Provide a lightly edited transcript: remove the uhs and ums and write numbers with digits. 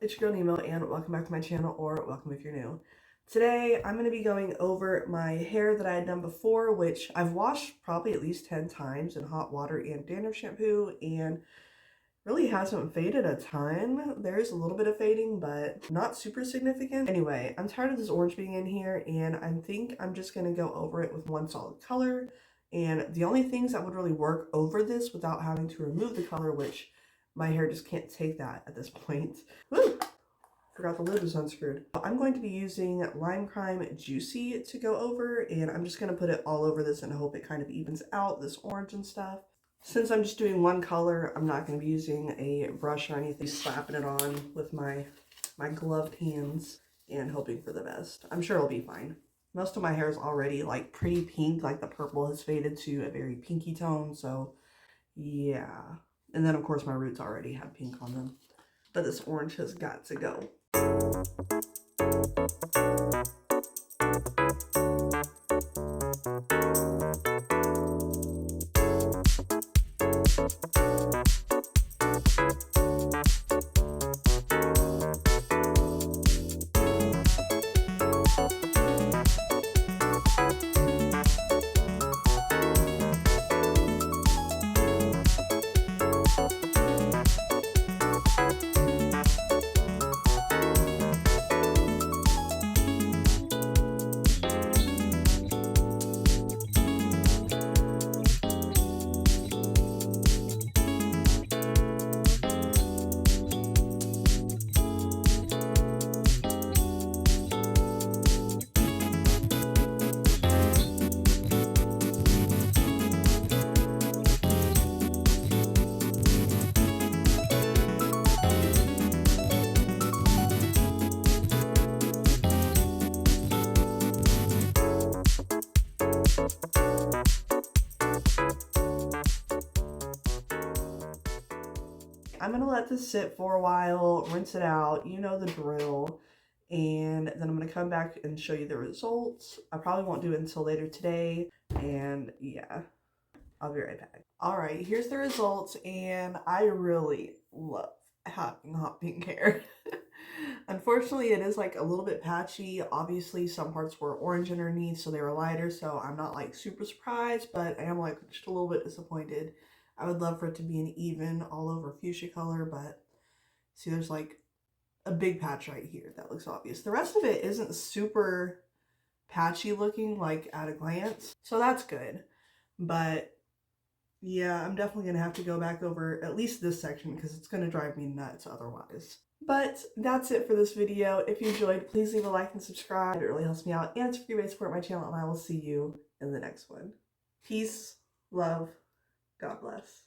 it's your girl Nemo, and welcome back to my channel, or welcome if you're new. Today, I'm going to be going over my hair that I had done before, which I've washed probably at least 10 times in hot water and dandruff shampoo, and really hasn't faded a ton. There's a little bit of fading, but not super significant. Anyway, I'm tired of this orange being in here, and I think I'm just going to go over it with one solid color. And the only things that would really work over this without having to remove the color, which my hair just can't take that at this point. Woo! Forgot the lid was unscrewed. I'm going to be using Lime Crime Juicy to go over, and I'm just going to put it all over this and hope it kind of evens out this orange and stuff. Since I'm just doing one color, I'm not going to be using a brush or anything, slapping it on with my gloved hands and hoping for the best. I'm sure it'll be fine. Most of my hair is already like pretty pink, like the purple has faded to a very pinky tone, so yeah. And then of course my roots already have pink on them, but this orange has got to go. I'm gonna let this sit for a while, rinse it out, you know the drill, and then I'm gonna come back and show you the results. I probably won't do it until later today, and yeah, I'll be right back. Alright, here's the results, and I really love having hot pink hair. Unfortunately, it is like a little bit patchy. Obviously, some parts were orange underneath, so they were lighter, so I'm not like super surprised, but I am like just a little bit disappointed. I would love for it to be an even all over fuchsia color, but see, there's like a big patch right here that looks obvious. The rest of it isn't super patchy looking like at a glance, so that's good. But yeah, I'm definitely going to have to go back over at least this section because it's going to drive me nuts otherwise. But that's it for this video. If you enjoyed, please leave a like and subscribe. It really helps me out, and it's a free way to support my channel, and I will see you in the next one. Peace, love, God bless.